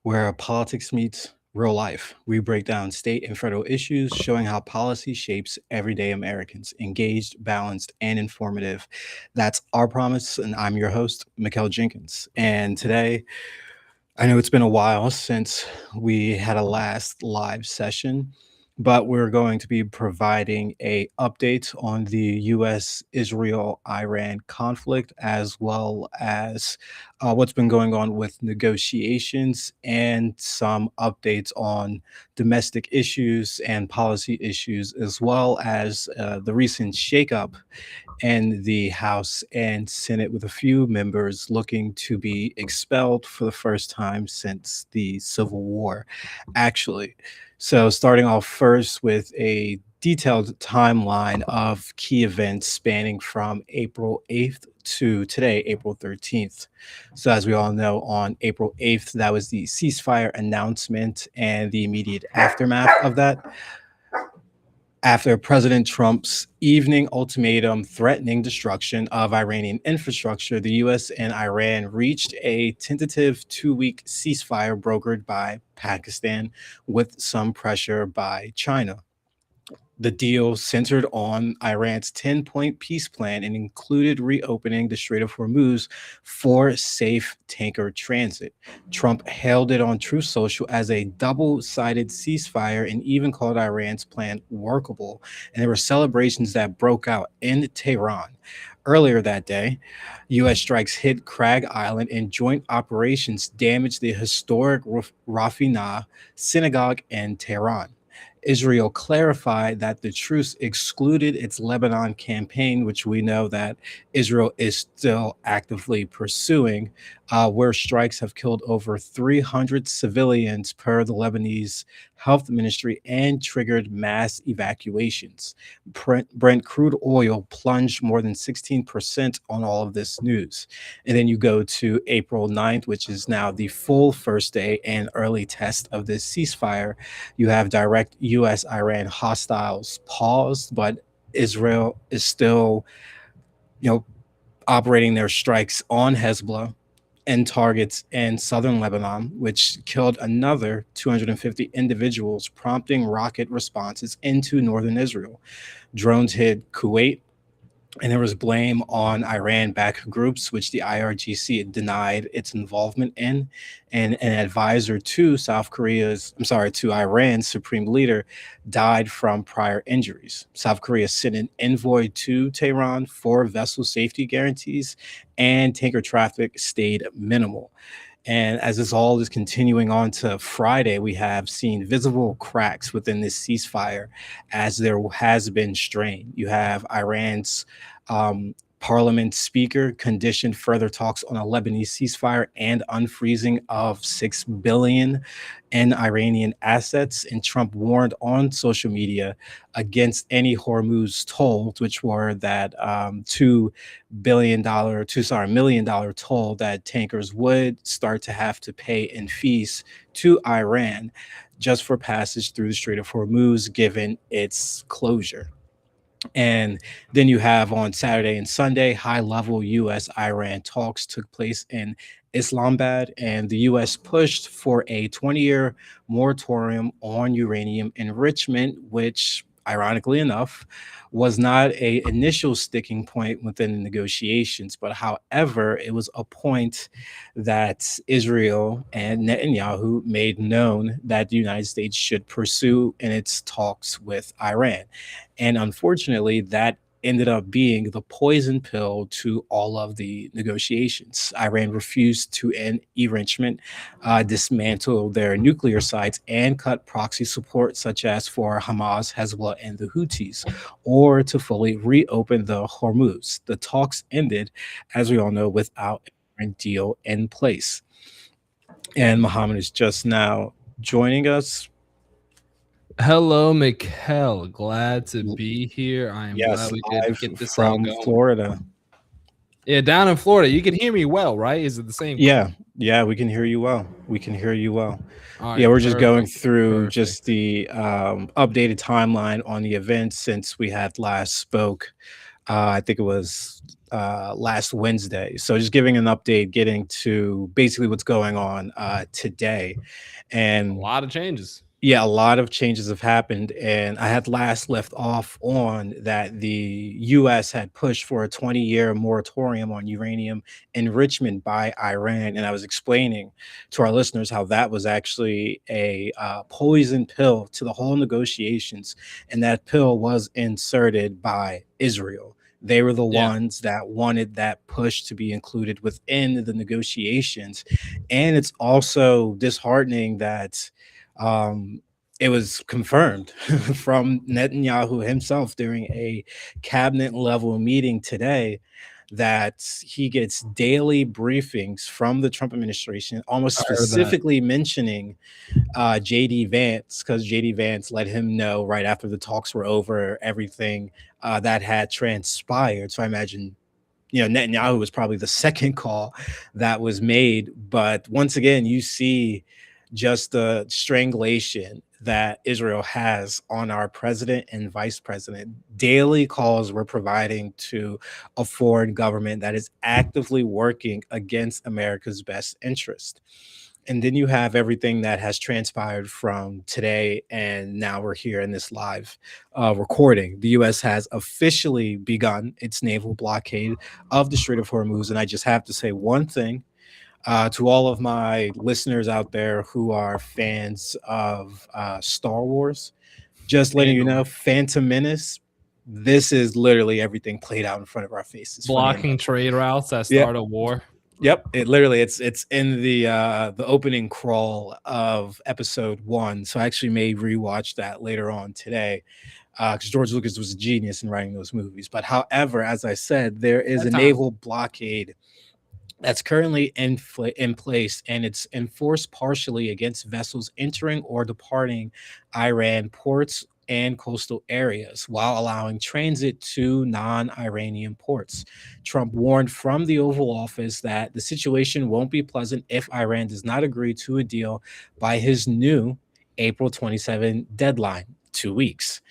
where politics meets real life. We break down state and federal issues, showing how policy shapes everyday Americans, engaged, balanced, and informative. That's our promise, and I'm your host, Mikkel Jenkins. And today, I know it's been a while since we had a last live session, but we're going to be providing a update on the U.S. Israel Iran conflict, as well as what's been going on with negotiations and some updates on domestic issues and policy issues, as well as the recent shakeup and the House and Senate, with a few members looking to be expelled for the first time since the Civil War, actually. So, starting off first with a detailed timeline of key events spanning from April 8th to today, April 13th. So, as we all know, on April 8th, that was the ceasefire announcement and the immediate aftermath of that, after President Trump's evening ultimatum threatening destruction of Iranian infrastructure. The US and Iran reached a tentative 2 week ceasefire brokered by Pakistan with some pressure by China. The deal centered on Iran's 10-point peace plan and included reopening the Strait of Hormuz for safe tanker transit. Trump hailed it on Truth Social as a double sided ceasefire and even called Iran's plan workable. And there were celebrations that broke out in Tehran. Earlier that day, U.S. strikes hit Crag Island and joint operations damaged the historic Rafina synagogue in Tehran. Israel clarified that the truce excluded its Lebanon campaign, which we know that Israel is still actively pursuing, where strikes have killed over 300 civilians per the Lebanese health ministry and triggered mass evacuations. Brent crude oil plunged more than 16% on all of this news. And then you go to April 9th, which is now the full first day and early test of this ceasefire. You have direct U.S. Iran hostiles paused, but Israel is still, you know, operating their strikes on Hezbollah and targets in southern Lebanon, which killed another 250 individuals, prompting rocket responses into northern Israel. Drones hit Kuwait, and there was blame on Iran-backed groups, which the IRGC denied its involvement in. And an advisor to to Iran's supreme leader died from prior injuries. South Korea sent an envoy to Tehran for vessel safety guarantees, and tanker traffic stayed minimal. And as this all is continuing on to Friday, we have seen visible cracks within this ceasefire as there has been strain. You have Iran's parliament speaker conditioned further talks on a Lebanese ceasefire and unfreezing of 6 billion in Iranian assets. And Trump warned on social media against any Hormuz tolls, which were that $2 million toll that tankers would start to have to pay in fees to Iran just for passage through the Strait of Hormuz, given its closure. And then you have on Saturday and Sunday, high level US Iran talks took place in Islamabad, and the US pushed for a 20-year moratorium on uranium enrichment, which, ironically enough, was not a initial sticking point within the negotiations. But however, it was a point that Israel and Netanyahu made known that the United States should pursue in its talks with Iran. And unfortunately, that ended up being the poison pill to all of the negotiations. Iran refused to end enrichment, dismantle their nuclear sites, and cut proxy support, such as for Hamas, Hezbollah, and the Houthis, or to fully reopen the Hormuz. The talks ended, as we all know, without a deal in place. And Mohammed is just now joining us. Hello, Mikkel. Glad to be here. I am Yes, glad we could live get this all from going. Florida. Yeah, down in Florida, you can hear me well, right? Is it the same? Yeah, we can hear you well. We can hear you well. All Yeah, right, we're just going perfect, through just perfect. the updated timeline on the event since we had last spoke. I think it was last Wednesday. So just giving an update, getting to basically what's going on today. A And lot of changes. yeah, a lot of changes have happened, and I had last left off on that the US had pushed for a 20-year moratorium on uranium enrichment by Iran, and I was explaining to our listeners how that was actually a poison pill to the whole negotiations, and that pill was inserted by Israel. They were the Yeah. ones that wanted that push to be included within the negotiations, and it's also disheartening that um, it was confirmed from Netanyahu himself during a cabinet level meeting today that he gets daily briefings from the Trump administration, almost I heard that. specifically mentioning JD Vance, because JD Vance let him know right after the talks were over everything that had transpired. So I imagine Netanyahu was probably the second call that was made. But once again, you see just the strangulation that Israel has on our president and vice president. Daily calls we're providing to a foreign government that is actively working against America's best interest. And then you have everything that has transpired from today, and now we're here in this live recording. The U.S. has officially begun its naval blockade of the Strait of Hormuz, and I just have to say one thing to all of my listeners out there who are fans of Star Wars. Just letting you know, Andor. Phantom Menace. This is literally everything played out in front of our faces. Funny enough. Blocking trade routes that Yeah. start a war. Yep, it literally it's in the opening crawl of episode 1. So I actually may rewatch that later on today because George Lucas was a genius in writing those movies. But however, as I said, there is That a time. naval blockade that's currently in place, and it's enforced partially against vessels entering or departing Iran ports and coastal areas while allowing transit to non-Iranian ports. Trump warned from the Oval Office that the situation won't be pleasant if Iran does not agree to a deal by his new April 27 deadline, 2 weeks.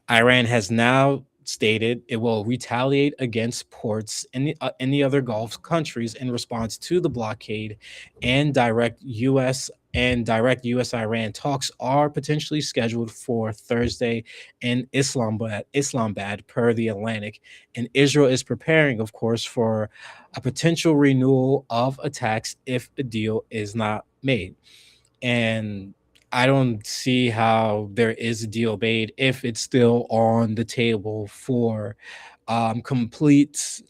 Iran has now stated it will retaliate against ports in the other Gulf countries in response to the blockade, and direct U.S. Iran talks are potentially scheduled for Thursday in Islamabad, per the Atlantic. And Israel is preparing, of course, for a potential renewal of attacks if a deal is not made. And I don't see how there is a deal made if it's still on the table for complete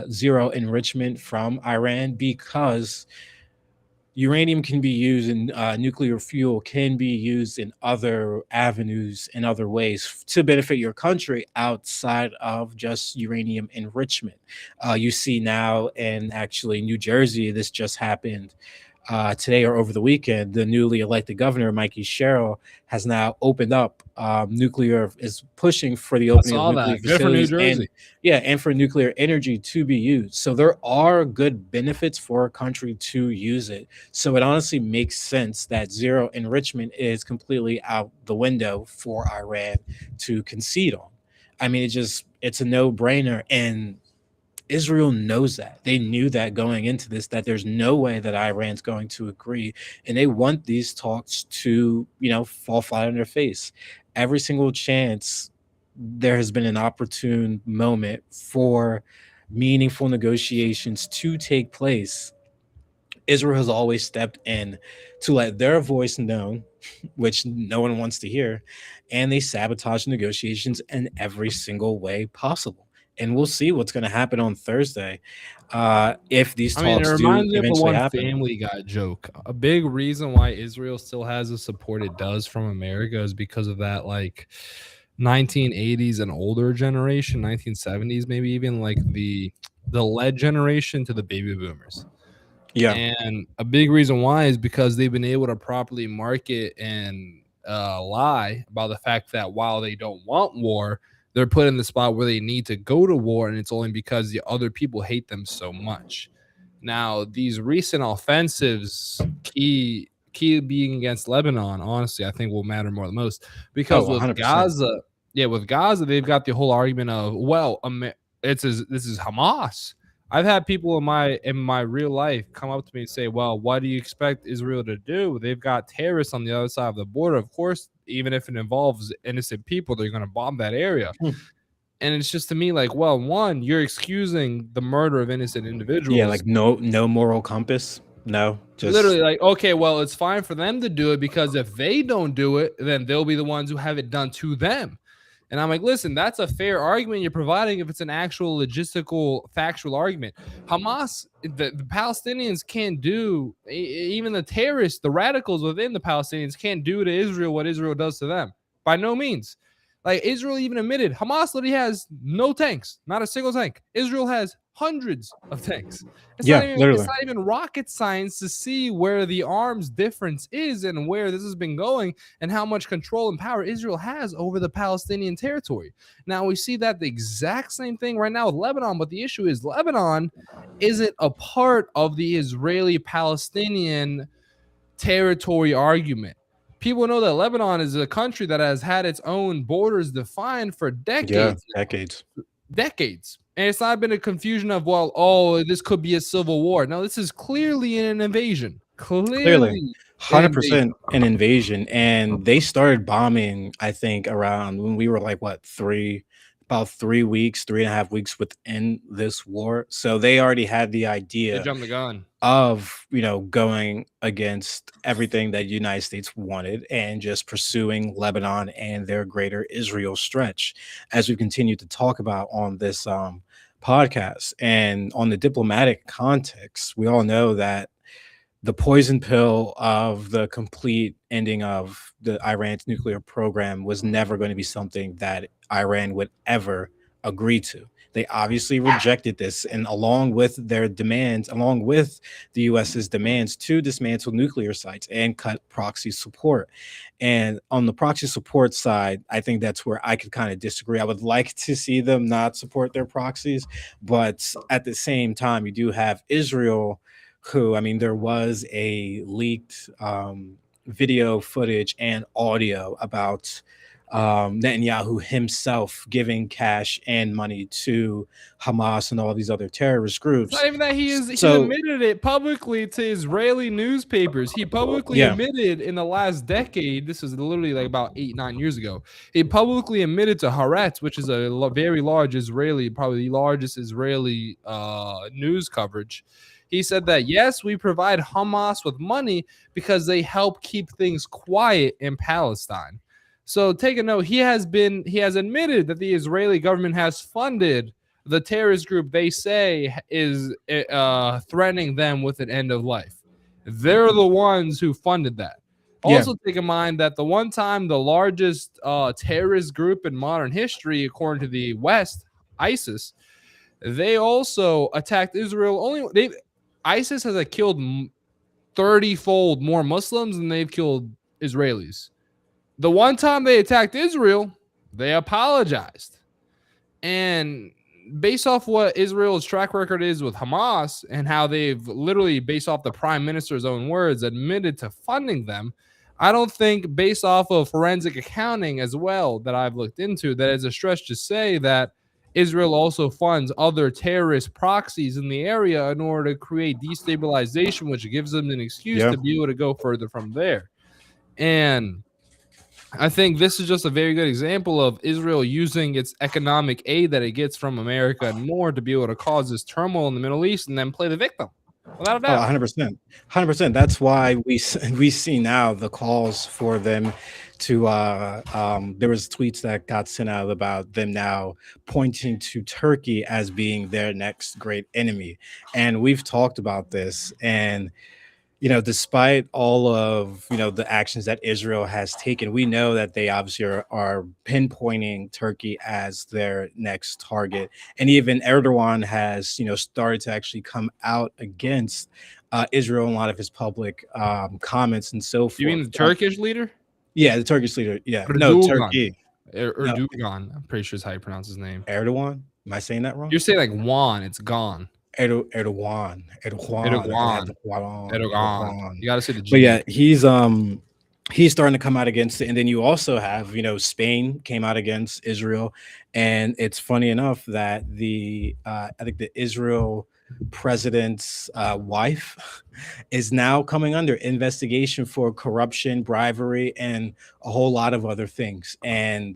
zero enrichment from Iran, because uranium can be used in nuclear fuel can be used in other avenues in other ways to benefit your country outside of just uranium enrichment. You see now in actually New Jersey, this just happened today or over the weekend. The newly elected governor, Mikey Sherrill, has now opened up is pushing for the I opening of saw nuclear that. Good for New facilities, and Jersey. yeah, and for nuclear energy to be used. So there are good benefits for a country to use it. So it honestly makes sense that zero enrichment is completely out the window for Iran to concede on. I mean, it's a no-brainer, and Israel knows that. They knew that going into this, that there's no way that Iran's going to agree, and they want these talks to, fall flat on their face. Every single chance there has been an opportune moment for meaningful negotiations to take place, Israel has always stepped in to let their voice known, which no one wants to hear, and they sabotage negotiations in every single way possible. And we'll see what's going to happen on Thursday if these I mean, it talks do reminds me of the eventually one happen. Family Guy joke. A big reason why Israel still has the support it does from America is because of that, like 1980s and older generation, 1970s, maybe even like the lead generation to the baby boomers. Yeah. And a big reason why is because they've been able to properly market and lie about the fact that while they don't want war, they're put in the spot where they need to go to war, and it's only because the other people hate them so much. Now, these recent offensives, key being against Lebanon, honestly, I think will matter more than most Oh, because with 100%. Gaza, yeah, with Gaza, they've got the whole argument of, well, this is Hamas. I've had people in my real life come up to me and say, "Well, what do you expect Israel to do? They've got terrorists on the other side of the border. Of course, even if it involves innocent people, they're going to bomb that area." Hmm. And it's just to me like, well, one, you're excusing the murder of innocent Yeah, individuals. like no moral compass. No, just Literally, like, okay, well, it's fine for them to do it because if they don't do it, then they'll be the ones who have it done to them. And I'm like, listen, that's a fair argument you're providing if it's an actual logistical, factual argument. Hamas, the Palestinians can't do, even the terrorists, the radicals within the Palestinians can't do to Israel what Israel does to them. By no means. Like Israel even admitted, Hamas literally has no tanks, not a single tank. Israel has hundreds of tanks. It's not yeah, even it's literally. not even rocket science to see where the arms difference is and where this has been going and how much control and power Israel has over the Palestinian territory. Now we see that the exact same thing right now with Lebanon, but the issue is Lebanon isn't a part of the Israeli-Palestinian territory argument. People know that Lebanon is a country that has had its own borders defined for Yeah, decades, decades. decades. And it's not been a confusion of, well, oh, this could be a civil war. No, this is clearly an invasion. Clearly, Clearly an invasion. 100% an invasion, and they started bombing, I think, around when we were like, what, about 3 weeks, 3.5 weeks within this war. So they already had the They idea jumped the gun. of, going against everything that United States wanted and just pursuing Lebanon and their greater Israel stretch, as we continue to talk about on this podcast. And on the diplomatic context, we all know that the poison pill of the complete ending of the Iran's nuclear program was never going to be something that Iran would ever agree to. They obviously rejected this, and along with their demands, along with the US's demands to dismantle nuclear sites and cut proxy support. And on the proxy support side, I think that's where I could kind of disagree. I would like to see them not support their proxies, but at the same time, you do have Israel who, I mean, there was a leaked video footage and audio about Netanyahu himself giving cash and money to Hamas and all these other terrorist It's groups. not even that he's So, admitted it publicly to Israeli newspapers. He publicly yeah, admitted in the last decade, this is literally like about 8, 9 years ago, he publicly admitted to Haaretz, which is a very large Israeli, probably the largest Israeli news coverage. He said that yes, we provide Hamas with money because they help keep things quiet in Palestine. So take a note. He has admitted that the Israeli government has funded the terrorist group they say is threatening them with an end of life. They're the ones who funded that. yeah, Also, take in mind that the one time the largest terrorist group in modern history, according to the West, ISIS, they also attacked Israel. ISIS has killed 30-fold more Muslims than they've killed Israelis. The one time they attacked Israel, they apologized. And based off what Israel's track record is with Hamas and how they've literally, based off the prime minister's own words, admitted to funding them, I don't think, based off of forensic accounting as well that I've looked into, that it's a stretch to say that Israel also funds other terrorist proxies in the area in order to create destabilization, which gives them an excuse yeah. to be able to go further from there. And I think this is just a very good example of Israel using its economic aid that it gets from America and more to be able to cause this turmoil in the Middle East and then play the victim, without a Oh, doubt. 100%. 100%. That's why we see now the calls for them to there was tweets that got sent out about them now pointing to Turkey as being their next great enemy. And we've talked about this, and despite all of, the actions that Israel has taken, we know that they obviously are pinpointing Turkey as their next target. And even Erdogan has, started to actually come out against Israel in a lot of his public comments and so You mean forth. the Turkish leader? Yeah, the Turkish leader. Yeah, no, Erdogan. Turkey. No, Erdogan. I'm pretty sure is how you pronounce his name. Erdogan. Am I saying that wrong? You're saying like Juan, it's gone. Erdogan. Erdogan. I gotta have Erdogan. the Erdogan. Erdogan. Erdogan. You got to say the But G. yeah, he's starting to come out against it. And then you also have, Spain came out against Israel. And it's funny enough that I think the Israel president's wife is now coming under investigation for corruption, bribery, and a whole lot of other things. And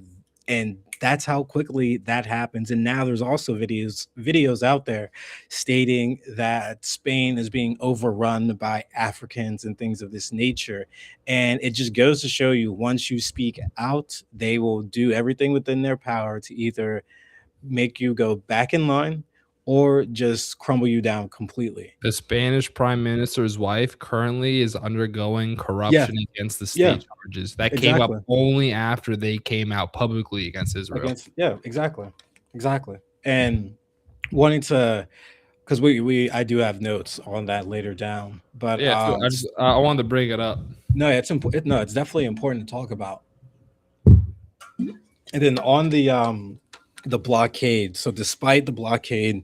that's how quickly that happens. And now there's also videos out there stating that Spain is being overrun by Africans and things of this nature. And it just goes to show you, once you speak out, they will do everything within their power to either make you go back in line or just crumble you down completely. The Spanish prime minister's wife currently is undergoing Yeah, corruption against the yeah, state charges. That came up exactly. only after they came out publicly against Israel. Against, yeah, exactly. Exactly. And wanting to, because we I do have notes on that later down. But Yeah, so I wanted to bring it up. no, it's important. No, it's definitely important to talk about. And then on the blockade. So despite the blockade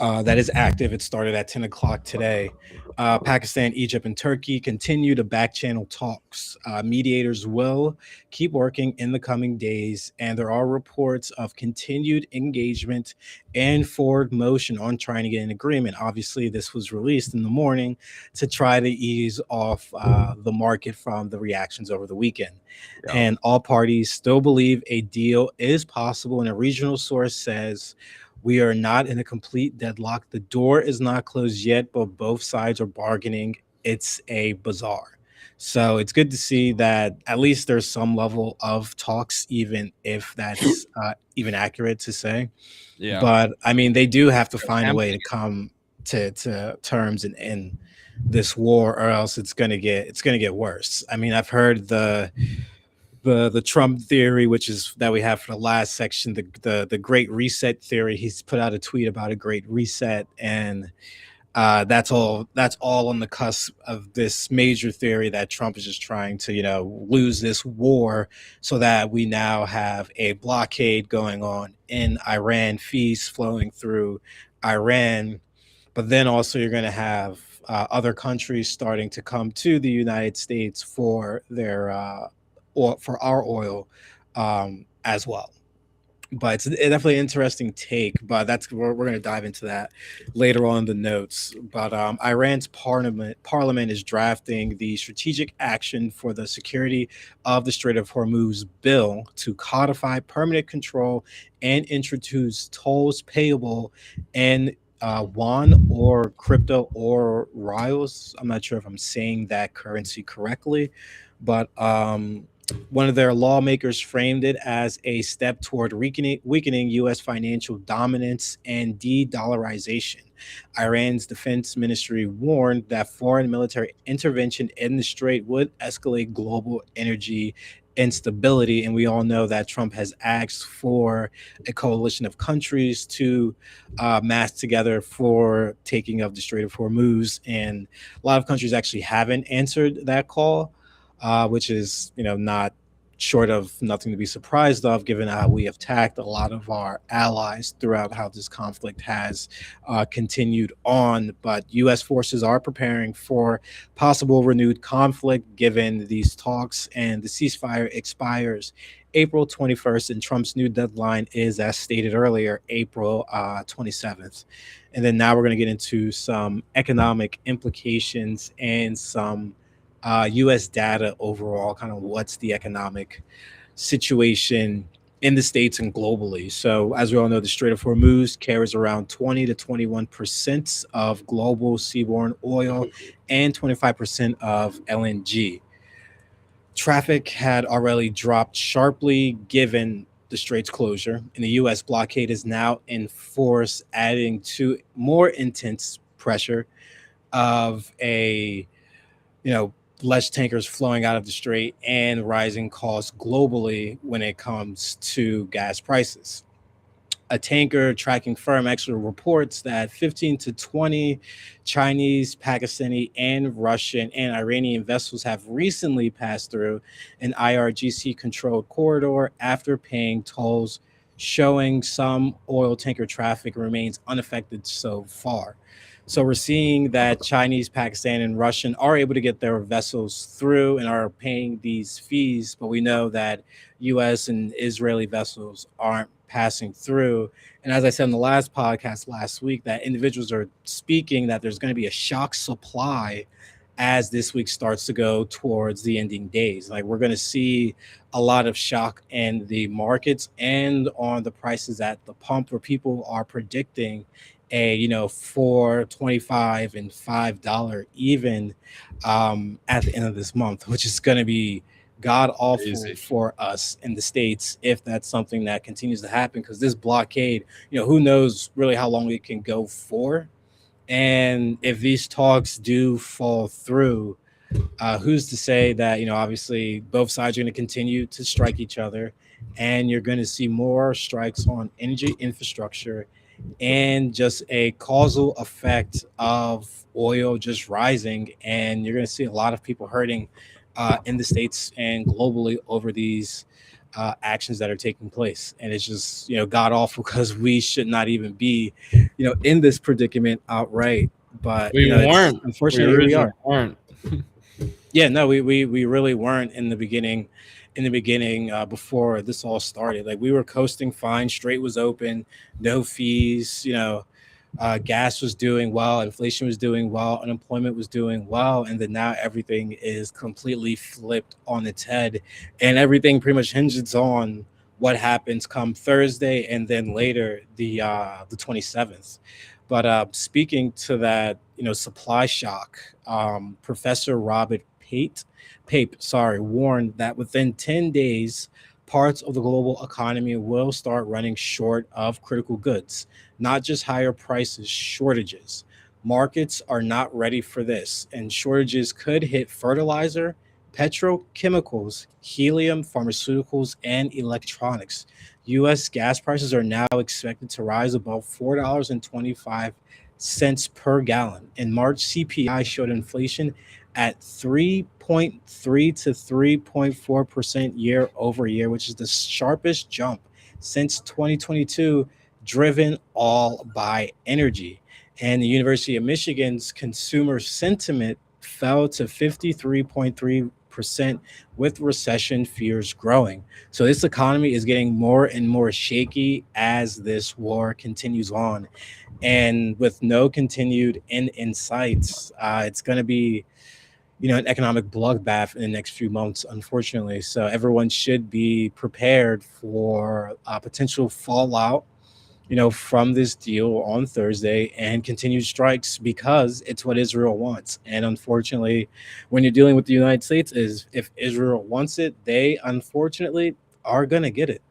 that is active, it started at 10 o'clock today. Pakistan, Egypt, and Turkey continue to back channel talks. Mediators will keep working in the coming days, and there are reports of continued engagement and forward motion on trying to get an agreement. Obviously, this was released in the morning to try to ease off the market from the reactions over the weekend. Yeah. And all parties still believe a deal is possible. And a regional source says, we are not in a complete deadlock. The door is not closed yet, but both sides are bargaining. It's a bazaar. So it's good to see that at least there's some level of talks, even if that's even accurate to say. Yeah. But I mean, they do have to find a way Attempting. to come to terms and end this war, or else it's gonna get worse. I mean, I've heard the Trump theory, which is that we have for the last section, the Great Reset theory. He's put out a tweet about a Great Reset, and that's all on the cusp of this major theory that Trump is just trying to lose this war, so that we now have a blockade going on in Iran, fees flowing through Iran, but then also you're going to have other countries starting to come to the United States for their or for our oil as well. But it's definitely an interesting take. But we're going to dive into that later on in the notes. But Iran's parliament is drafting the strategic action for the security of the Strait of Hormuz bill to codify permanent control and introduce tolls payable in yuan or crypto or rials. I'm not sure if I'm saying that currency correctly, but one of their lawmakers framed it as a step toward weakening U.S. financial dominance and de-dollarization. Iran's defense ministry warned that foreign military intervention in the strait would escalate global energy instability. And we all know that Trump has asked for a coalition of countries to mass together for taking of the Strait of Hormuz. And a lot of countries actually haven't answered that call, which is not short of nothing to be surprised of, given how we have attacked a lot of our allies throughout how this conflict has continued on. But U.S. forces are preparing for possible renewed conflict given these talks, and the ceasefire expires April 21st, and Trump's new deadline is, as stated earlier, April 27th. And then now we're going to get into some economic implications and some U.S. data overall, kind of what's the economic situation in the states and globally. So, as we all know, the Strait of Hormuz carries around 20 to 21% of global seaborne oil and 25% of LNG. Traffic had already dropped sharply given the strait's closure, and the U.S. blockade is now in force, adding to more intense pressure of a you know, less tankers flowing out of the strait and rising costs globally when it comes to gas prices. A tanker tracking firm actually reports that 15 to 20 Chinese, Pakistani, and Russian and Iranian vessels have recently passed through an IRGC controlled corridor after paying tolls, showing some oil tanker traffic remains unaffected so far. So we're seeing that Chinese, Pakistan, and Russian are able to get their vessels through and are paying these fees, but we know that U.S. and Israeli vessels aren't passing through. And as I said in the last podcast last week, that individuals are speaking that there's going to be a shock supply as this week starts to go towards the ending days. Like we're going to see a lot of shock in the markets and on the prices at the pump, where people are predicting a 4.25 and $5 even at the end of this month, which is going to be god awful Crazy. for us in the states if that's something that continues to happen, because this blockade, who knows really how long it can go for. And if these talks do fall through, who's to say that, obviously both sides are going to continue to strike each other, and you're going to see more strikes on energy infrastructure and just a causal effect of oil just rising. And you're going to see a lot of people hurting in the states and globally over these actions that are taking place. And it's just, god awful, because we should not even be, in this predicament outright. But We it's weren't. We unfortunately here we originally are. weren't. Yeah, no, we really weren't in the beginning. In the beginning, before this all started, like we were coasting fine, straight was open, no fees. Gas was doing well, inflation was doing well, unemployment was doing well, and then now everything is completely flipped on its head, and everything pretty much hinges on what happens come Thursday, and then later the 27th. But speaking to that, supply shock, Professor Robert Pape, sorry, warned that within 10 days, parts of the global economy will start running short of critical goods, not just higher prices, shortages. Markets are not ready for this, and shortages could hit fertilizer, petrochemicals, helium, pharmaceuticals, and electronics. US gas prices are now expected to rise above $4.25 per gallon. In March, CPI showed inflation at 3.3 to 3.4% year over year, which is the sharpest jump since 2022, driven all by energy. And the University of Michigan's consumer sentiment fell to 53.3% with recession fears growing. So this economy is getting more and more shaky as this war continues on. And with no continued end in sights, it's going to be an economic bloodbath in the next few months, unfortunately. So everyone should be prepared for potential fallout, from this deal on Thursday and continued strikes, because it's what Israel wants. And unfortunately, when you're dealing with the United States, is if Israel wants it, they unfortunately are gonna get it.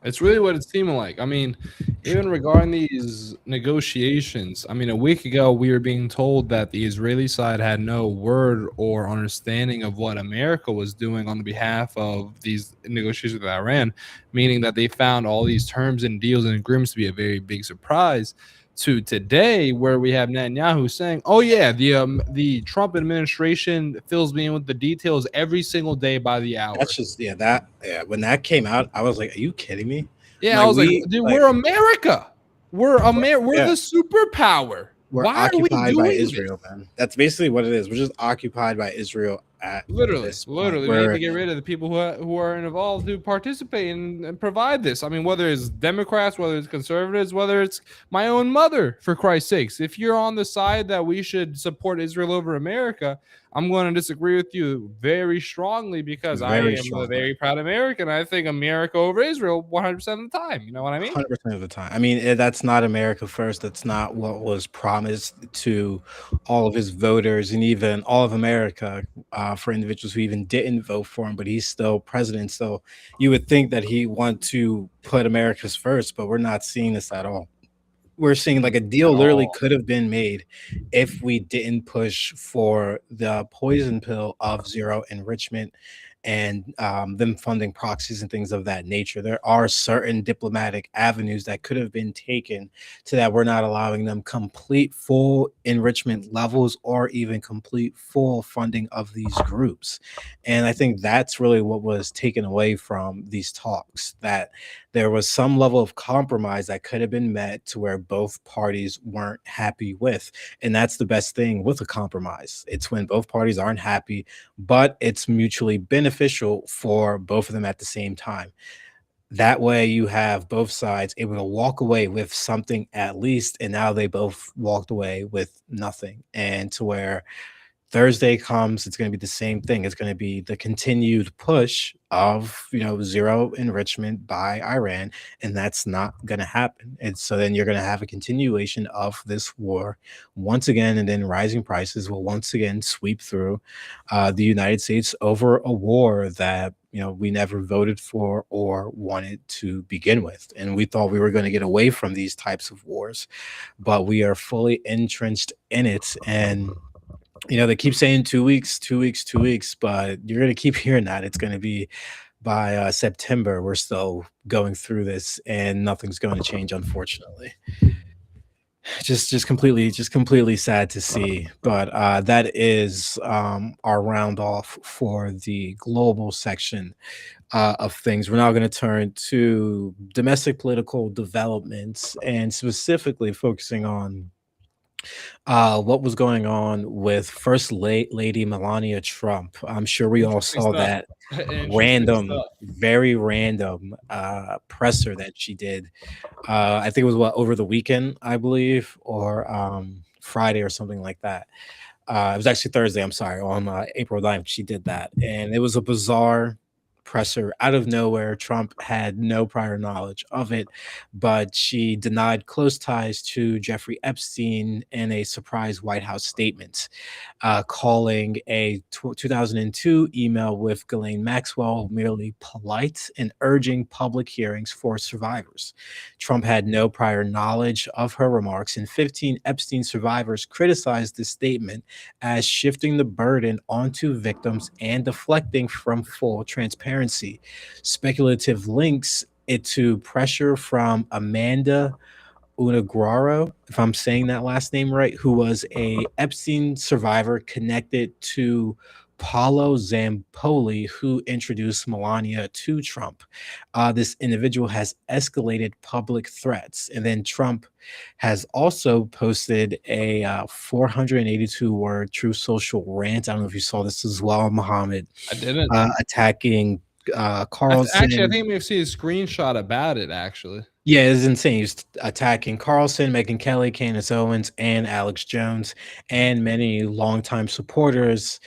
It's really what it's seeming like. I mean, even regarding these negotiations, I mean, a week ago we were being told that the Israeli side had no word or understanding of what America was doing on the behalf of these negotiations with Iran, meaning that they found all these terms and deals and agreements to be a very big surprise. To today, where we have Netanyahu saying, "Oh yeah, the Trump administration fills me in with the details every single day by the That's hour." just, yeah. When that came out, I was like, "Are you kidding me?" Yeah, I Like was like, we dude, like we're America. We're yeah, the superpower. we're Why are we occupied by doing Israel, this? man. That's basically what it is. We're just occupied by Israel at Literally, this point. literally, we need to Where get rid of the people who are involved who participate and provide this. I mean, whether it's Democrats, whether it's conservatives, whether it's my own mother, for Christ's sakes. If you're on the side that we should support Israel over America, I'm going to disagree with you very strongly because I very am a strongly. very proud American. I think America over Israel 100% of the time. You know what I mean? 100% of the time. I mean, that's not America first. That's not what was promised to all of his voters and even all of America, for individuals who even didn't vote for him, but he's still president. So you would think that he want to put America's first, but we're not seeing this at all. We're seeing like a At deal literally all. could have been made if we didn't push for the poison pill of zero enrichment. and them funding proxies and things of that nature. There are certain diplomatic avenues that could have been taken to that we're not allowing them complete full enrichment levels or even complete full funding of these groups. And I think that's really what was taken away from these talks, that there was some level of compromise that could have been met to where both parties weren't happy with. And that's the best thing with a compromise. It's when both parties aren't happy, but it's mutually beneficial for both of them at the same time. That way you have both sides able to walk away with something at least, and now they both walked away with nothing. And to where Thursday comes, it's going to be the same thing. It's going to be the continued push of, zero enrichment by Iran, and that's not going to happen. And so then you're going to have a continuation of this war once again, and then rising prices will once again sweep through the United States over a war that we never voted for or wanted to begin with. And we thought we were going to get away from these types of wars, but we are fully entrenched in it. And they keep saying 2 weeks, 2 weeks, 2 weeks, but you're going to keep hearing that. It's going to be by September. We're still going through this, and nothing's going to change, unfortunately. Just completely sad to see. But that is our round off for the global section of things. We're now going to turn to domestic political developments and specifically focusing on what was going on with Lady Melania Trump. I'm sure we all Interesting saw stuff. that Interesting random, stuff. very random presser that she did. I think it was what, over the weekend, I believe, or Friday or something like that. It was actually Thursday, I'm sorry, on April 9th, she did that. And it was a bizarre presser out of nowhere. Trump had no prior knowledge of it, but she denied close ties to Jeffrey Epstein in a surprise White House statement, calling a 2002 email with Ghislaine Maxwell merely polite and urging public hearings for survivors. Trump had no prior knowledge of her remarks, and 15 Epstein survivors criticized the statement as shifting the burden onto victims and deflecting from full transparency. Speculative links it to pressure from Amanda Unaguaro, if I'm saying that last name right, who was a Epstein survivor connected to Paulo Zampoli, who introduced Melania to Trump. This individual has escalated public threats, and then Trump has also posted a 482 word True Social rant. I don't know if you saw this as well, Mohammed, I didn't. attacking Actually, I Carlson. think I may have seen a screenshot about it. Actually, Yeah, it's insane. He's attacking Carlson, Megyn Kelly, Candace Owens, and Alex Jones, and many longtime supporters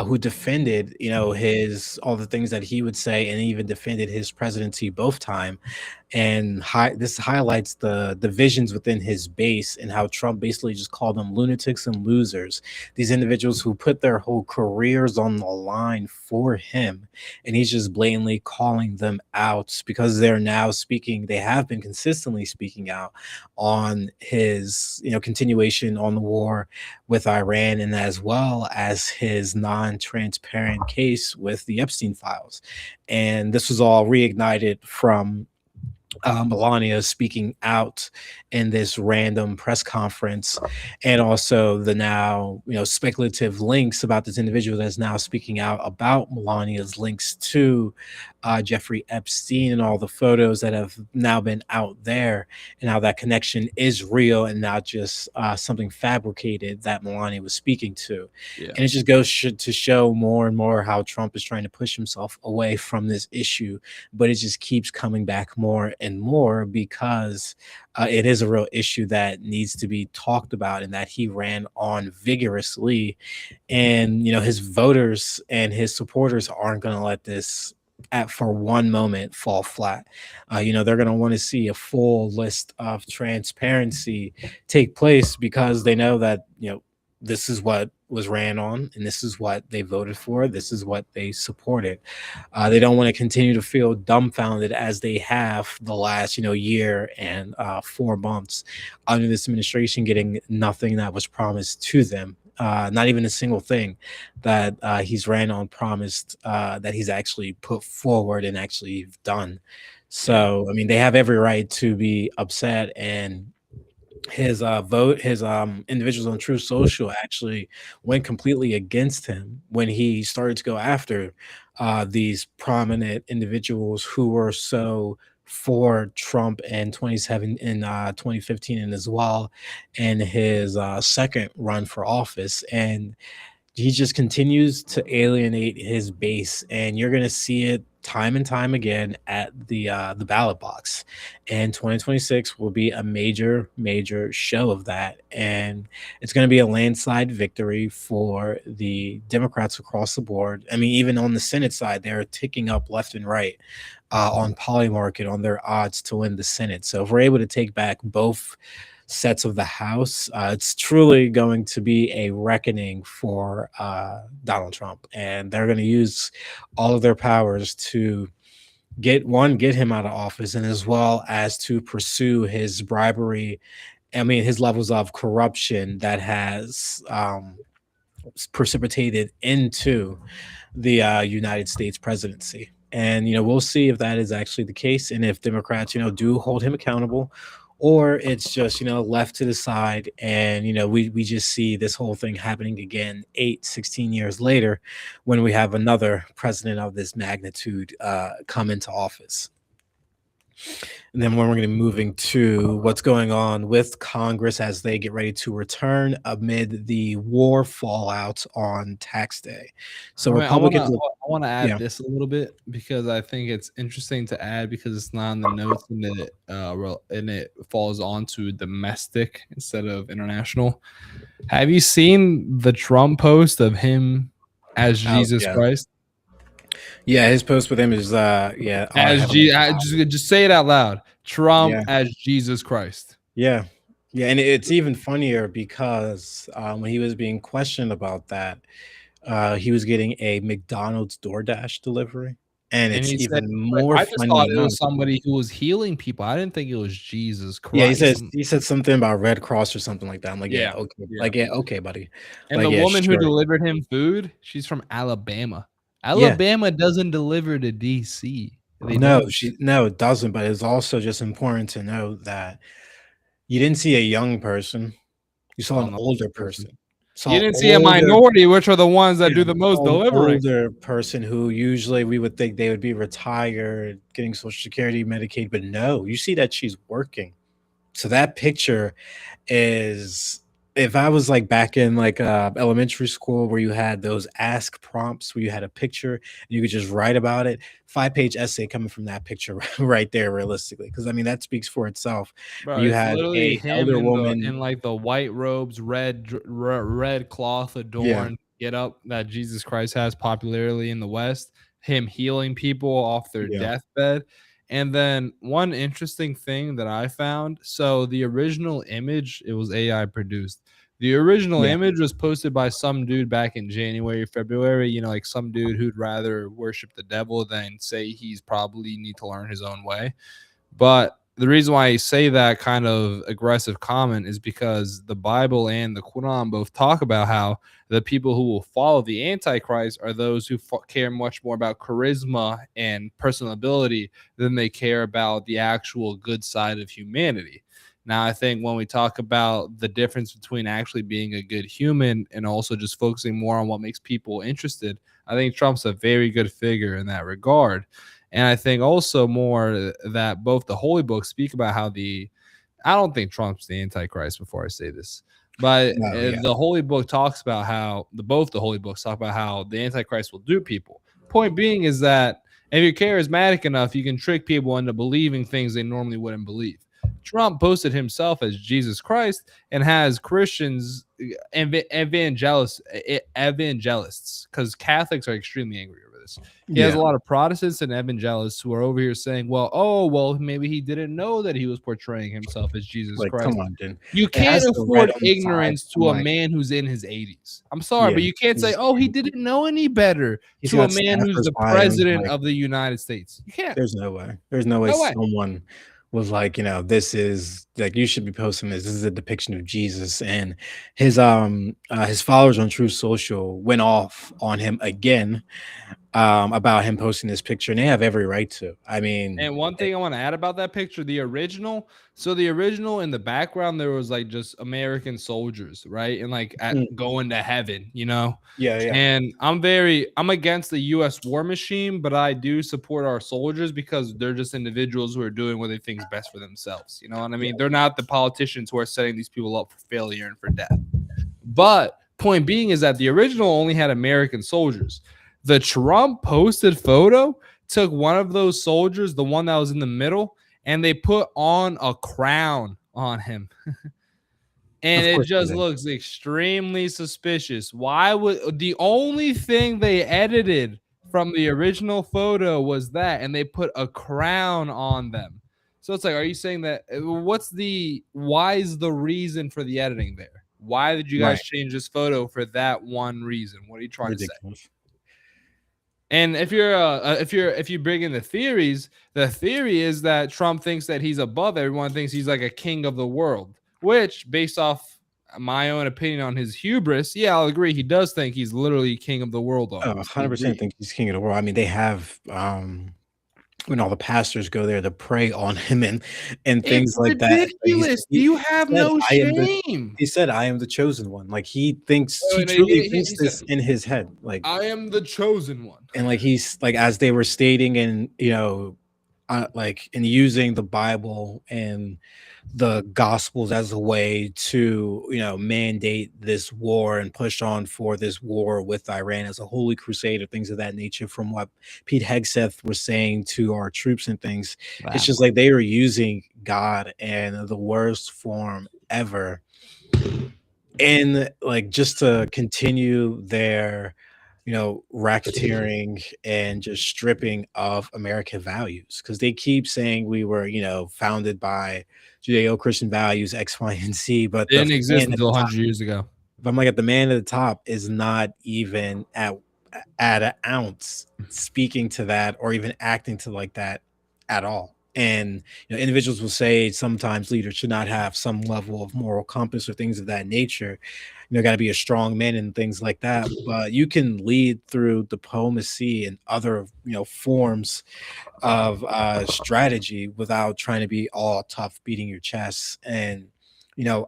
who defended, his all the things that he would say, and even defended his presidency both time. And this highlights the divisions within his base and how Trump basically just called them lunatics and losers. These individuals who put their whole careers on the line for him, and he's just blatantly calling them out because they're now speaking. They have been consistently speaking out on his, continuation on the war with Iran, and as well as his non-transparent case with the Epstein files. And this was all reignited from Melania speaking out in this random press conference, and also the now speculative links about this individual that's now speaking out about Melania's links to Jeffrey Epstein and all the photos that have now been out there, and how that connection is real and not just something fabricated that Melania was speaking to. yeah, And it just goes to show more and more how Trump is trying to push himself away from this issue, but it just keeps coming back more and more because it is a real issue that needs to be talked about and that he ran on vigorously. And his voters and his supporters aren't going to let this for one moment fall flat. They're going to want to see a full list of transparency take place, because they know that this is what was ran on, and this is what they voted for, this is what they supported. They don't want to continue to feel dumbfounded as they have the last year and 4 months under this administration, getting nothing that was promised to them. not even a single thing that he's ran on, promised, that he's actually put forward and actually done. Yeah. So, I mean, they have every right to be upset, and his individuals on True Social actually went completely against him when he started to go after these prominent individuals who were so for Trump in 27 in 2015, and as well in his second run for office. And he just continues to alienate his base, and you're gonna see it time and time again at the ballot box. And 2026 will be a major, major show of that, and it's gonna be a landslide victory for the Democrats across the board. I mean, even on the Senate side, they're ticking up left and right on Polymarket on their odds to win the Senate. So if we're able to take back both sets of the House, it's truly going to be a reckoning for Donald Trump, and they're going to use all of their powers to get him out of office, and as well as to pursue his bribery. I mean, his levels of corruption that has precipitated into the United States presidency. And we'll see if that is actually the case, and if Democrats, do hold him accountable, or it's just left to the side, and we just see this whole thing happening again 16 years later, when we have another president of this magnitude come into office. And then when we're going to be moving to what's going on with Congress as they get ready to return amid the war fallout on tax day. So I mean, I wanna Republicans, I wanna add yeah, this a little bit because I think it's interesting to add because it's not in the notes and it falls onto domestic instead of international. Have you seen the Trump post of him as oh Jesus yeah, Christ? yeah, his post with him is yeah, oh, I As haven't, just say it out loud. Trump yeah, as Jesus Christ. yeah, yeah, and it's even funnier because when he was being questioned about that, he was getting a McDonald's DoorDash delivery, and And it's he said, even like, more I just funny thought it enough. was somebody who was healing people. I didn't think it was Jesus Yeah, he Christ. says he said something about Red Cross or something like that. I'm like, yeah, Yeah, okay, yeah. like, yeah, okay, buddy, And like, the yeah, woman who sure, delivered him food, she's from Alabama. yeah. Alabama doesn't deliver to DC. They No, don't. no, it doesn't. But it's also just important to know that you didn't see a young person; you saw Saw an an older older person. person. You Saw didn't see a older, minority, which are the ones that do yeah, the most saw an delivering. older person who usually we would think they would be retired, getting Social Security, Medicaid, but no, you see that she's working. So that picture is, if I was like back in like elementary school where you had those ask prompts where you had a picture and you could just write about it, 5-page essay coming from that picture right there, realistically. Because I mean that speaks for itself. Bro, Where you it's had literally a him elder in woman, like the white robes, red cloth yeah, adorned get up that Jesus Christ has popularly in the West, him healing people off their yeah, deathbed. And then one interesting thing that I found, so the original image, it was AI produced. The original yeah, image was posted by some dude back in January, February, like some dude who'd rather worship the devil than say he's probably need to learn his own way. But the reason why I say that kind of aggressive comment is because the Bible and the Quran both talk about how the people who will follow the Antichrist are those who care much more about charisma and personal ability than they care about the actual good side of humanity. Now, I think when we talk about the difference between actually being a good human and also just focusing more on what makes people interested, I think Trump's a very good figure in that regard. And I think also more that both the holy books speak about how I don't think Trump's the Antichrist before I say this, but no, yeah, the holy book talks about how both the holy books talk about how the Antichrist will dupe people. Point being is that if you're charismatic enough, you can trick people into believing things they normally wouldn't believe. Trump posted himself as Jesus Christ and has Christians, evangelists, because Catholics are extremely angry over this. He has a yeah. lot of Protestants and evangelists who are over here saying, well, maybe he didn't know that he was portraying himself as Jesus Like, come Christ. on, dude. You It can't has the red afford on the side. ignorance I'm to a like, man who's in his 80s. I'm sorry, yeah, but you can't say, oh, he didn't know any better he's to a got man who's staffers the by him. president Like, of the United States. You can't. there's no way. There's no way No way. someone was like, this is like you should be posting this. This is a depiction of Jesus. And his followers on True Social went off on him again about him posting this picture, and they have every right to. I mean, And one thing I want to add about that picture, the original. So the original in the background, there was like just American soldiers, right? And like mm, going to heaven, you know? yeah, yeah, And I'm against the US war machine, but I do support our soldiers because they're just individuals who are doing what they think is best for themselves. You know what I yeah, mean? They're not the politicians who are setting these people up for failure and for death. But point being is that the original only had American soldiers. The Trump posted photo took one of those soldiers, the one that was in the middle, and they put on a crown on him. And of it course they just did. looks extremely suspicious. Why would the only thing they edited from the original photo was that, and they put a crown on them? So it's like, are you saying that? Why is the reason for the editing there? Why did you Right, guys change this photo for that one reason? What are you trying to say? ridiculous. And if you bring in the theories, the theory is that Trump thinks that he's above everyone, thinks he's like a king of the world. Which, based off my own opinion on his hubris, yeah, I'll agree. He does think he's literally king of the world Oh, almost. I 100% agree. think he's king of the world. I mean, they have when all the pastors go there to pray on him and It's things like that. But ridiculous. You have said, no "I am the." shame. He said, "I am the chosen one." Like he Oh, no, truly he thinks said, this in his head. Like, "I am the chosen one." and like he's like as they were stating, and like in using the Bible and the Gospels as a way to mandate this war and push on for this war with Iran as a holy crusade or things of that nature. From what Pete Hegseth was saying to our troops and things, it's That just like they were using God in the worst form ever, and like just to continue their racketeering and just stripping of American values, because they keep saying we were founded by Judeo-Christian values X, Y, and Z, but the didn't exist man at until the top, 100 years ago. if I'm like at the man at the top is not even at an ounce speaking to that or even acting to like that at all. And individuals will say sometimes leaders should not have some level of moral compass or things of that nature. Got to be a strong man and things like that. But you can lead through diplomacy and other forms of strategy without trying to be all tough, beating your chest, and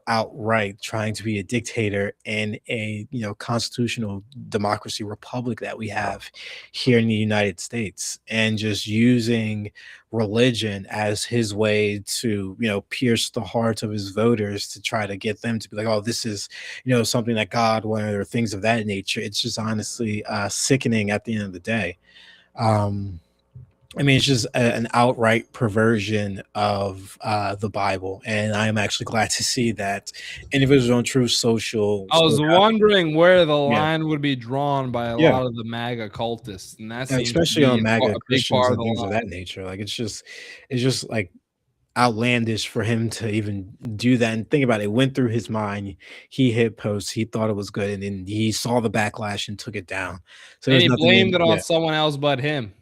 outright trying to be a dictator in a constitutional democracy republic that we have here in the United States, and just using religion as his way to pierce the hearts of his voters to try to get them to be like, oh, this is something that God wanted or things of that nature. It's just honestly sickening at the end of the day. um I mean, it's just an outright perversion of the Bible, and I am actually glad to see that individuals on Truth Social I was spoke out. wondering where the Yeah, line would be drawn by a yeah, lot of the MAGA cultists, and that seems to especially be on MAGA a big Christians part of and the things of that line. nature. Like, it's just like outlandish for him to even do that. And think about it, it went through his mind. He hit posts, he thought it was good, and then he saw the backlash and took it down. So And there's he nothing blamed in, it on yeah, someone else but him.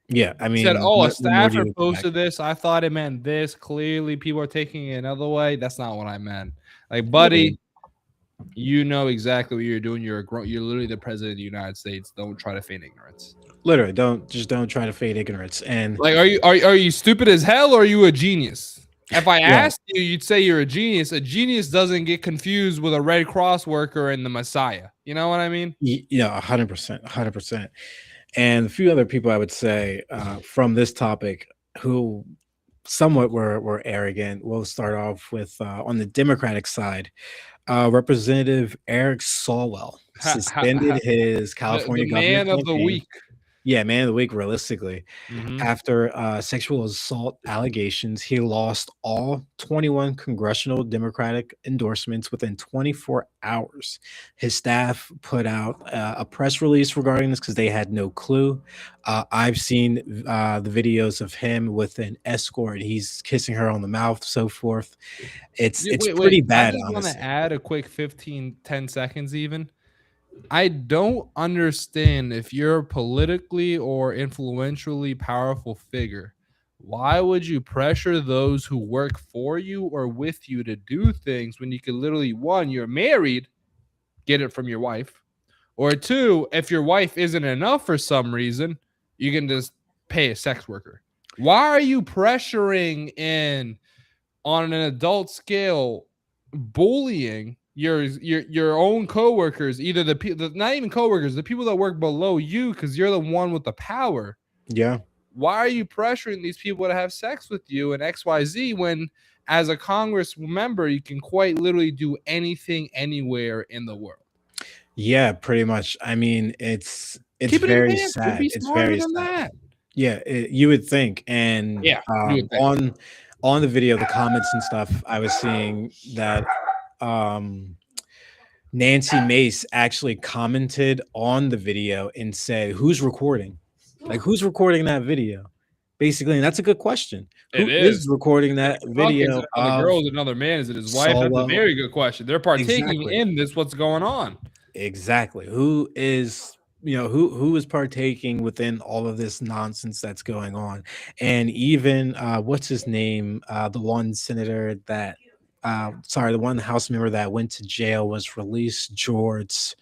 yeah. I He said, mean, "Oh, a what more do staffer you expect? posted this. I thought it meant this. Clearly, people are taking it another way. That's not what I meant." Like, Literally, buddy, you know exactly what you're doing. You're literally the president of the United States. Don't try to feign ignorance. literally, don't try to fade ignorance. And Like, are you stupid as hell or are you a genius? If I yeah, asked you, you'd say you're a genius. A genius doesn't get confused with a Red Cross worker and the Messiah. You know what I mean? Yeah, 100%, 100%. And a few other people I would say from this topic who somewhat were arrogant. We'll start off with on the Democratic side. Representative Eric Swalwell suspended his The California governor man of the campaign. week. Yeah, man of the week, realistically. Hmm. After sexual assault allegations, he lost all 21 congressional Democratic endorsements within 24 hours. His staff put out a press release regarding this because they had no clue. I've seen the videos of him with an escort. He's kissing her on the mouth, so forth. It's Wait. pretty I bad, just want to honestly. add a quick 15, 10 seconds even. I don't understand if you're a politically or influentially powerful figure, Why would you pressure those who work for you or with you to do things when you could literally, one, you're married, get it from your wife, or two, if your wife isn't enough for some reason, you can just pay a sex worker. Why are you pressuring in on an adult scale, bullying your own coworkers, either the people, not even coworkers, the people that work below you, because you're the one with the power? Yeah. Why are you pressuring these people to have sex with you and XYZ when, as a Congress member, you can quite literally do anything anywhere in the world? Yeah, pretty much. I mean, it's Keep it in very advance. You'd sad. be It's smarter very than sad. that. Yeah, you would think. And Yeah, you would think. on the video, the comments and stuff, I was seeing that um Nancy Mace actually commented on the video and said, "Who's recording? Like, who's recording that video?" Basically, and that's a good question. It Who is. is recording Is that it Trump? Is video it another of girl? Is it another man? Is it his wife? That's a Falwell? very good question. They're partaking Exactly. in this. What's going on? Exactly. Who is, who is partaking within all of this nonsense that's going on? And even what's his name? The one senator that sorry, the one House member that went to jail was released, George.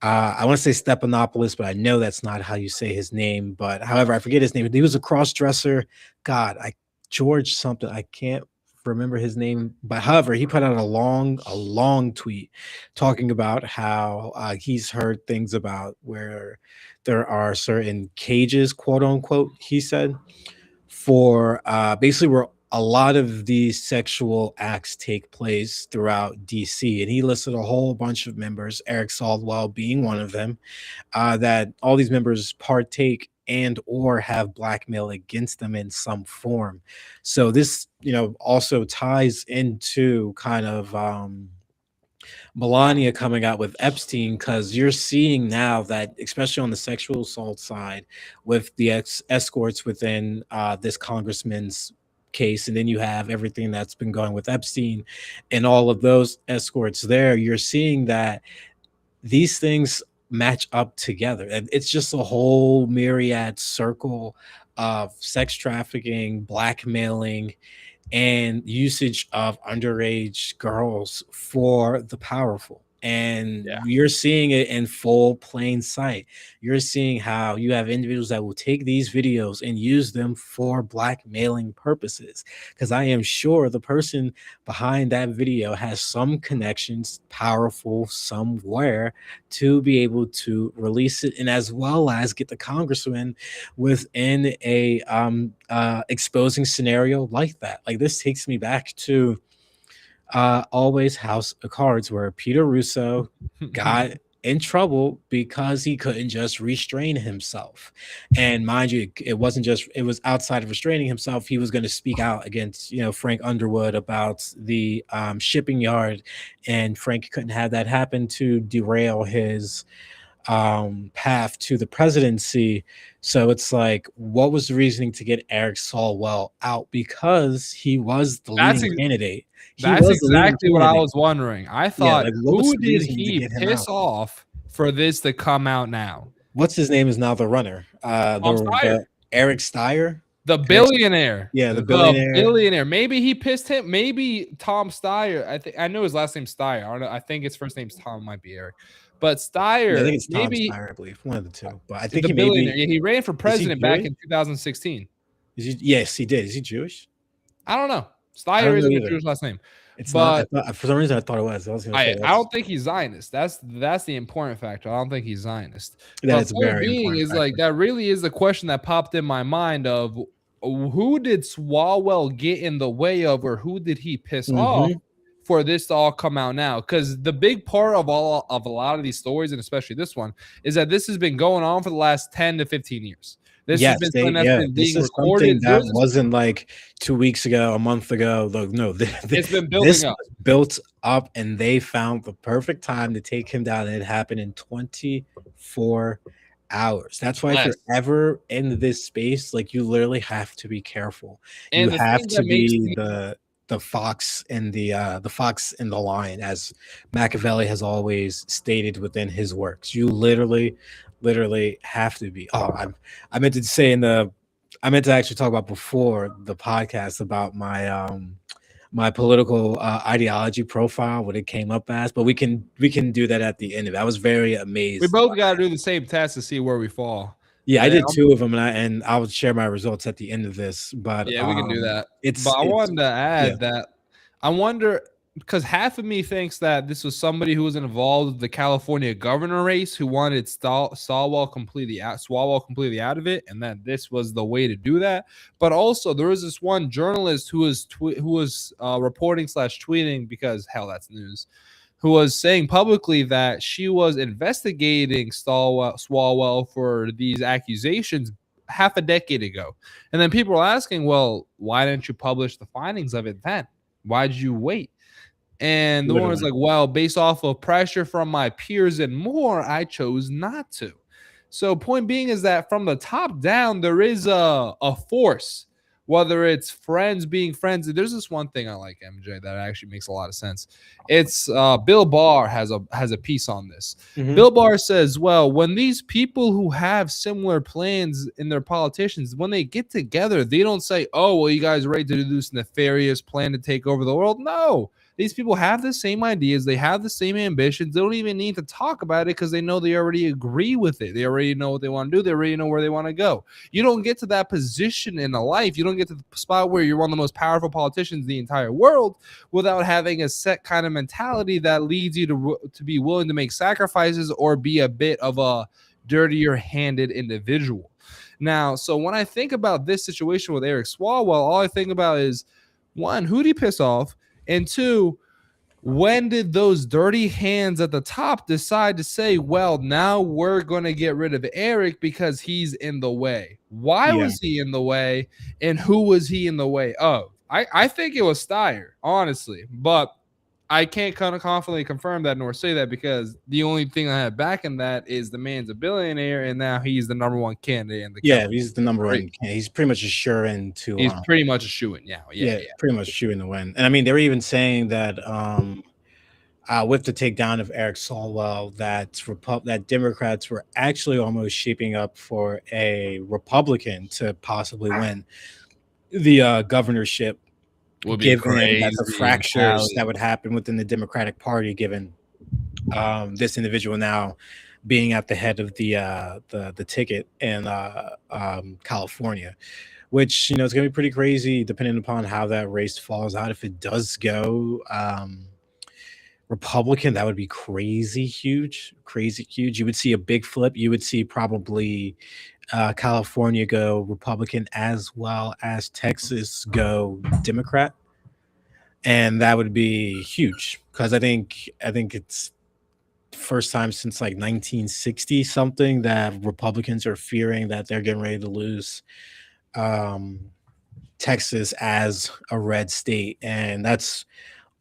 I want to say Stephanopoulos, but I know that's not how you say his name. But however, I forget his name. He was a cross dresser. God, I George something. I can't remember his name. But however, he put out a long tweet talking about how he's heard things about where there are certain cages, quote unquote. He said for basically where a lot of these sexual acts take place throughout DC. And he listed a whole bunch of members, Eric Swalwell being one of them, that all these members partake and or have blackmail against them in some form. So this, also ties into kind of Melania coming out with Epstein, because you're seeing now that, especially on the sexual assault side, with the escorts within this congressman's case, and then you have everything that's been going with Epstein and all of those escorts there, you're seeing that these things match up together. And it's just a whole myriad circle of sex trafficking, blackmailing, and usage of underage girls for the powerful. And Yeah. you're seeing it in full plain sight. You're seeing how you have individuals that will take these videos and use them for blackmailing purposes. Because I am sure the person behind that video has some connections, powerful somewhere, to be able to release it, and as well as get the congressman within a exposing scenario like that. Like, this takes me back to always House of Cards, where Peter Russo got in trouble because he couldn't just restrain himself. And mind you, it wasn't just, it was outside of restraining himself. He was going to speak out against, Frank Underwood about the shipping yard, and Frank couldn't have that happen to derail his path to the presidency. So it's like, what was the reasoning to get Eric Swalwell out? Because he was the That's leading candidate. He That's was the leading exactly what I candidate. was wondering. I Yeah, thought, like, what was who the did reasoning to he get him piss out? off for this to come out now? What's his name is now the runner. Tom Steyer, The Eric Steyer. the Eric, billionaire, yeah, the the billionaire. billionaire. Maybe he pissed him. Maybe Tom Steyer. I know his last name's Steyer. I don't know. I think his first name's Tom. Might be Eric, but Yeah, I Steyer. think it's Tom Maybe Steyer, I believe, one of the two. But I think the he may billionaire. be. Yeah, he ran for Is he president back Jewish? in 2016. Yes, he did. Is he Jewish? I don't know. I Steyer don't know isn't a either. Jewish last name, It's not. but For some reason, I thought it was. I was going to say I don't think he's Zionist. That's the important factor. I don't think he's Zionist. that But is a point very being important is like factor. that really is the question that popped in my mind of who did Swalwell get in the way of, or who did he piss off Hmm. for this to all come out now? Because the big part of a lot of these stories, and especially this one, is that this has been going on for the last 10 to 15 years. This has Yes, been something that's been this being is something recorded. that wasn't like 2 weeks ago, a month ago. No, It's been this building up. was built up, and they found the perfect time to take him down. And it happened in 24 hours. That's why if you're Less. ever in this space, like, you literally have to be careful. You And the have thing to that makes be me the fox and the fox and the lion, as Machiavelli has always stated within his works. You literally have to be. I meant to say in the I meant to actually talk about before the podcast about my political ideology profile, what it came up as, but we can do that at the end of it. I was very We amazed. both got to do the same test to see where we fall. Yeah, I did I'm two of them, and I'll share my results at the end of this. But Yeah, we can do that. But I it's wanted to yeah, add that I wonder because half of me thinks that this was somebody who was involved with the California governor race who wanted Swalwell completely out of it, and that this was the way to do that. But also, there was this one journalist who was reporting slash tweeting because hell, that's news, who was saying publicly that she was investigating Swalwell for these accusations half a decade ago. And then people were asking, well, why didn't you publish the findings of it then? Why did you wait? And the one was literally. like, well, based off of pressure from my peers and more, I chose not to. So, point being is that from the top down, there is a force, whether it's friends being friends. There's this one thing I like, MJ, that actually makes a lot of sense. It's Bill Barr has a piece on this. Hmm. Bill Barr says, well, when these people who have similar plans in their politicians, when they get together, they don't say, oh, well, you guys are ready to do this nefarious plan to take over the world. No, these people have the same ideas. They have the same ambitions. They don't even need to talk about it because they know they already agree with it. They already know what they want to do. They already know where they want to go. You don't get to that position in a life. You don't get to the spot where you're one of the most powerful politicians in the entire world without having a set kind of mentality that leads you to be willing to make sacrifices or be a bit of a dirtier handed individual. Now, so when I think about this situation with Eric Swalwell, all I think about is one, who did he piss off? And two, when did those dirty hands at the top decide to say, well, now we're going to get rid of Eric because he's in the way? Why Yeah. was he in the way? And who was he in the way of? I think it was Steyer, honestly. But I can't kind of confidently confirm that nor say that because the only thing I have back in that is the man's a billionaire and now he's the number one candidate in the Yeah, California he's the number race. one. He's pretty much a sure in to He's pretty much a shoo-in now. Yeah, yeah, yeah. pretty much shooing to win. And I mean, they're even saying that with the takedown of Eric Swalwell, that Democrats were actually almost shaping up for a Republican to possibly win the governorship, Would be given that the crazy. fractures that would happen within the Democratic Party, given this individual now being at the head of the ticket in California, which is going to be pretty crazy depending upon how that race falls out. If it does go Republican, that would be crazy huge, crazy huge. You would see a big flip. You would see probably California go Republican as well as Texas go Democrat, and that would be huge because I think it's first time since like 1960 something that Republicans are fearing that they're getting ready to lose um, Texas as a red state, and that's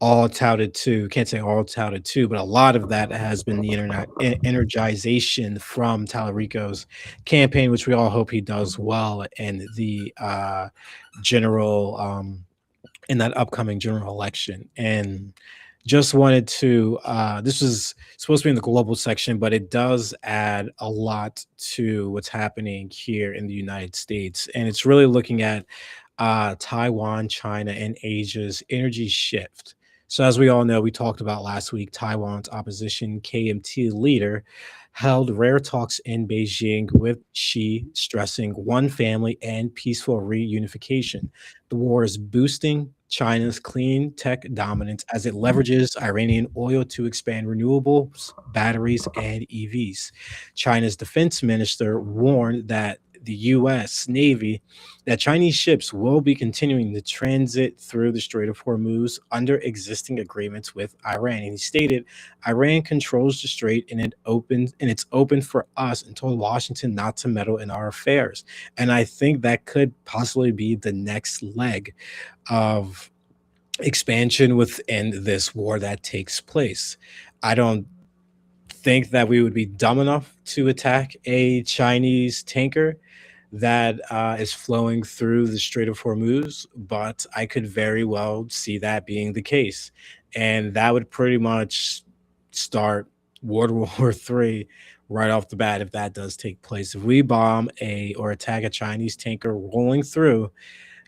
all touted to can't say all touted to, but a lot of that has been the internet energization from Talarico's campaign, which we all hope he does well in the general in that upcoming general election. And just wanted to this was supposed to be in the global section, but it does add a lot to what's happening here in the United States. And it's really looking at Taiwan, China, and Asia's energy shift. So, as we all know, we talked about last week, Taiwan's opposition KMT leader held rare talks in Beijing with Xi, stressing one family and peaceful reunification. The war is boosting China's clean tech dominance as it leverages Iranian oil to expand renewables, batteries, and EVs. China's defense minister warned that the US Navy that Chinese ships will be continuing to transit through the Strait of Hormuz under existing agreements with Iran. And he stated, Iran controls the strait and it's open for us and told Washington not to meddle in our affairs. And I think that could possibly be the next leg of expansion within this war that takes place. I don't think that we would be dumb enough to attack a Chinese tanker that is flowing through the Strait of Hormuz, but I could very well see that being the case. And that would pretty much start World War III right off the bat if that does take place. If we bomb a or attack a Chinese tanker rolling through,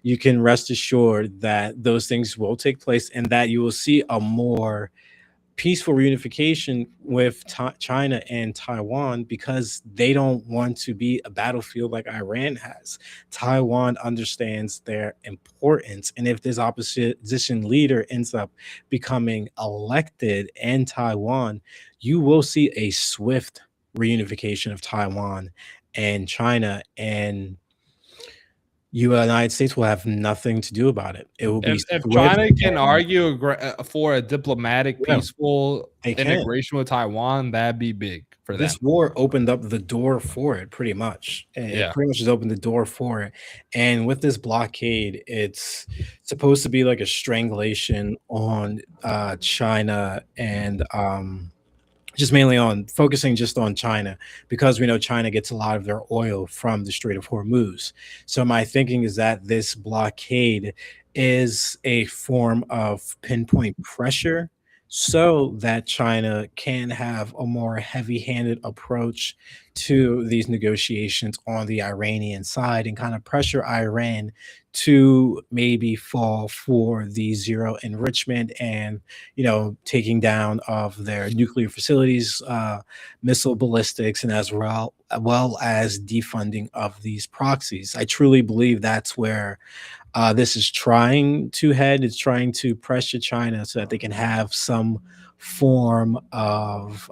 you can rest assured that those things will take place and that you will see a more peaceful reunification with China and Taiwan because they don't want to be a battlefield like Iran has. Taiwan understands their importance. And if this opposition leader ends up becoming elected in Taiwan, you will see a swift reunification of Taiwan and China. And United States will have nothing to do about it. It will be If swift China can and argue for a diplomatic, yeah, peaceful they can. integration with Taiwan, that'd be big for This them. war opened up the door for it pretty much. It Yeah. pretty much has opened the door for it, and with this blockade, it's supposed to be like a strangulation on, China and, just mainly on focusing just on China because we know China gets a lot of their oil from the Strait of Hormuz. So my thinking is that this blockade is a form of pinpoint pressure so that China can have a more heavy-handed approach to these negotiations on the Iranian side and kind of pressure Iran to maybe fall for the zero enrichment and taking down of their nuclear facilities, missile ballistics, and as well as defunding of these proxies. I truly believe that's where this is trying to head. It's trying to pressure China so that they can have some form of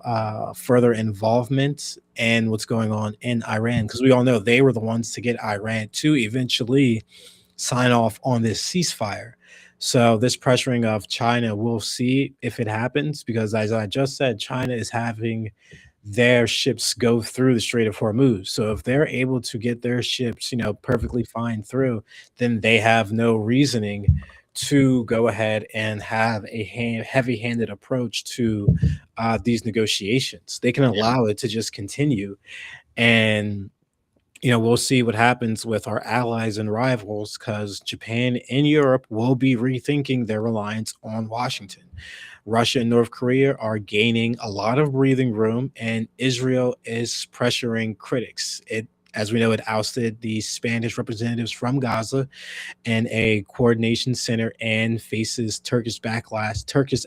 further involvement in what's going on in Iran, because we all know they were the ones to get Iran to eventually sign off on this ceasefire. So this pressuring of China, we'll see if it happens because as I just said, China is having their ships go through the Strait of Hormuz. So if they're able to get their ships, perfectly fine through, then they have no reasoning to go ahead and have a heavy-handed approach to these negotiations. They can allow it to just continue, and we'll see what happens with our allies and rivals because Japan and Europe will be rethinking their reliance on Washington. Russia and North Korea are gaining a lot of breathing room, and Israel is pressuring critics. As we know, it ousted the Spanish representatives from Gaza in a coordination center and faces Turkish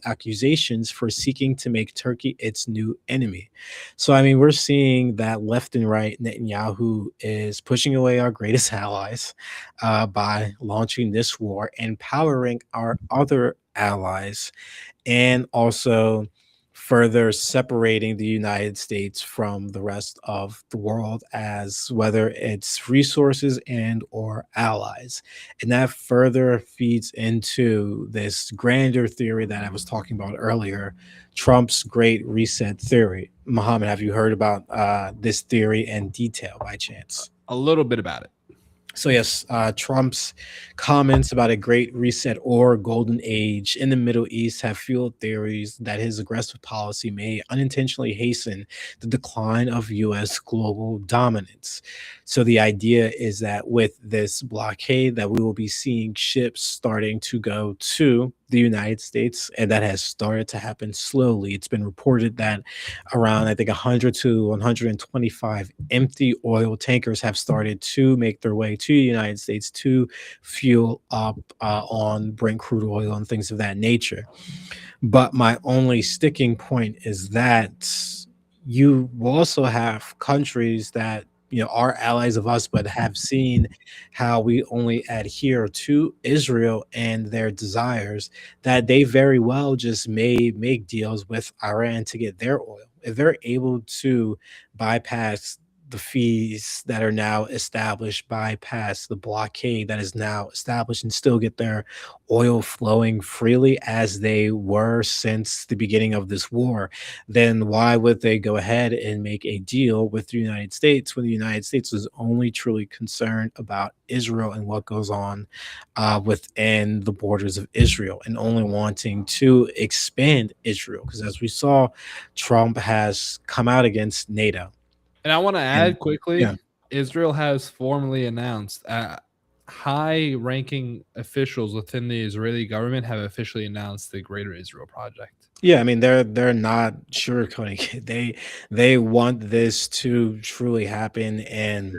accusations for seeking to make Turkey its new enemy. So, I mean, we're seeing that left and right, Netanyahu is pushing away our greatest allies by launching this war, empowering our other allies, and also further separating the United States from the rest of the world as whether it's resources and or allies. And that further feeds into this grander theory that I was talking about earlier, Trump's great reset theory. Muhammad, have you heard about this theory in detail by chance? A little bit about it. So yes, Trump's comments about a great reset or golden age in the Middle East have fueled theories that his aggressive policy may unintentionally hasten the decline of U.S. global dominance. So the idea is that with this blockade, that we will be seeing ships starting to go to the United States, and that has started to happen slowly. It's been reported that around, I think, 100 to 125 empty oil tankers have started to make their way to the United States to fuel up on Brent crude oil and things of that nature. But my only sticking point is that you will also have countries that are allies of us, but have seen how we only adhere to Israel and their desires, that they very well just may make deals with Iran to get their oil. If they're able to bypass the fees that are now established, bypass the blockade that is now established, and still get their oil flowing freely as they were since the beginning of this war, then why would they go ahead and make a deal with the United States when the United States is only truly concerned about Israel and what goes on within the borders of Israel and only wanting to expand Israel? Because as we saw, Trump has come out against NATO. And I want to And add yeah, quickly, Israel has formally announced high ranking officials within the Israeli government have officially announced the Greater Israel Project. Yeah, I mean they're not sugarcoating it. They want this to truly happen, and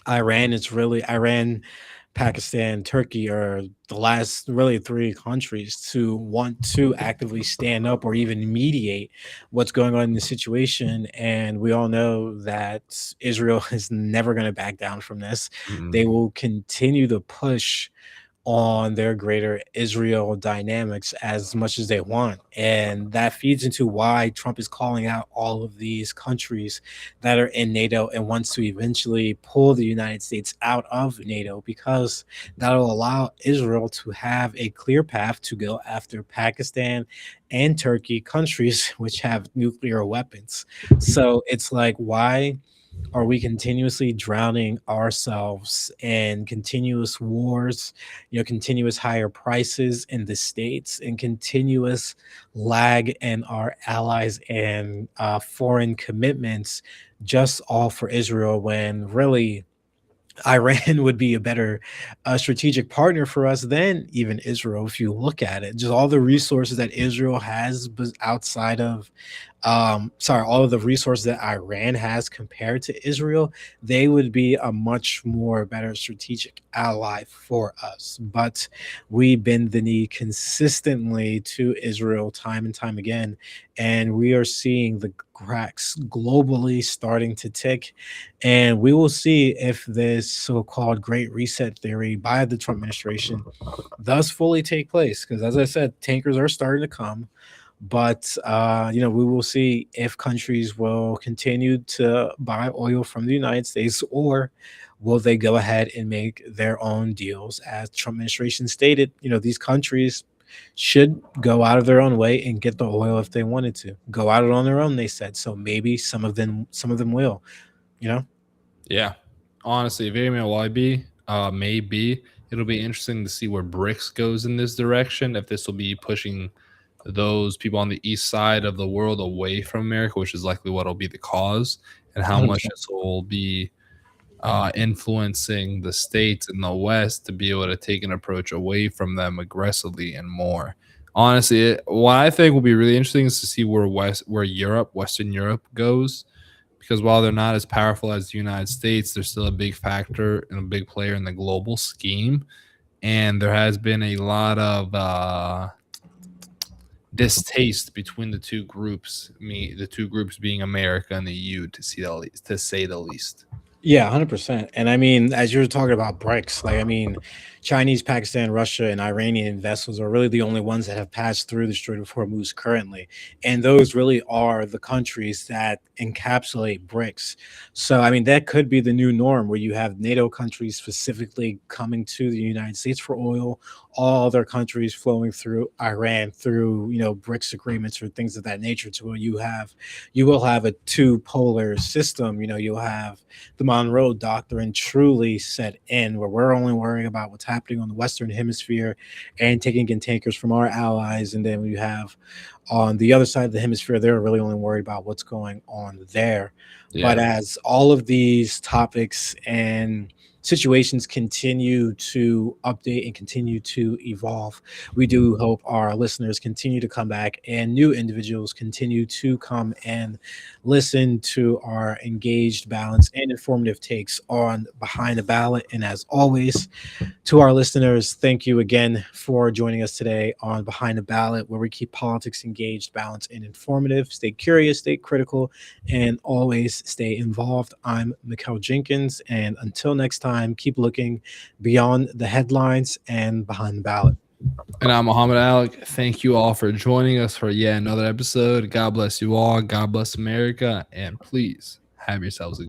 Iran, Pakistan, Turkey are the last really three countries to want to actively stand up or even mediate what's going on in the situation. And we all know that Israel is never going to back down from this. Mm. They will continue to push on their greater Israel dynamics as much as they want. And that feeds into why Trump is calling out all of these countries that are in NATO and wants to eventually pull the United States out of NATO, because that'll allow Israel to have a clear path to go after Pakistan and Turkey, countries which have nuclear weapons. So it's like, why are we continuously drowning ourselves in continuous wars, continuous higher prices in the states, and continuous lag in our allies and foreign commitments, just all for Israel, when really Iran would be a better strategic partner for us than even Israel? If you look at it, just all the resources that Israel has, outside of sorry, all of the resources that Iran has compared to Israel, they would be a much more better strategic ally for us. But we bend the knee consistently to Israel time and time again, and we are seeing the cracks globally starting to tick. And we will see if this so-called great reset theory by the Trump administration does fully take place, because as I said, tankers are starting to come. But we will see if countries will continue to buy oil from the United States, or will they go ahead and make their own deals. As Trump administration stated, these countries should go out of their own way and get the oil if they wanted to. Go out it on their own, they said. So maybe some of them will, you know? Yeah. Honestly, very may well be. Maybe it'll be interesting to see where BRICS goes in this direction. If this will be pushing those people on the east side of the world away from America, which is likely what will be the cause, and how much 100%. this will be influencing the states in the West to be able to take an approach away from them aggressively and more. Honestly, what I think will be really interesting is to see where Western Europe goes, because while they're not as powerful as the United States, they're still a big factor and a big player in the global scheme. And there has been a lot of distaste between the two groups. The two groups being America and the EU, to say the least. Yeah, 100%. And I mean, as you were talking about BRICS, like, I mean, Chinese, Pakistan, Russia, and Iranian vessels are really the only ones that have passed through the Strait of Hormuz currently. And those really are the countries that encapsulate BRICS. So, I mean, that could be the new norm, where you have NATO countries specifically coming to the United States for oil, all other countries flowing through Iran through, BRICS agreements or things of that nature, to where you will have a two polar system. You'll have the Monroe Doctrine truly set in, where we're only worrying about what's happening on the Western Hemisphere and taking in tankers from our allies. And then we have on the other side of the hemisphere, they're really only worried about what's going on there. But Yeah. as all of these topics and situations continue to update and continue to evolve, we do hope our listeners continue to come back and new individuals continue to come and listen to our engaged, balanced, and informative takes on Behind the Ballot. And as always, to our listeners, thank you again for joining us today on Behind the Ballot, where we keep politics engaged, balanced, and informative. Stay curious, stay critical, and always stay involved. I'm Mikkel Jenkins, and until next time, keep looking beyond the headlines and behind the ballot. And I'm Muhammad Alec. Thank you all for joining us for yet another episode. God bless you all. God bless America. And please have yourselves a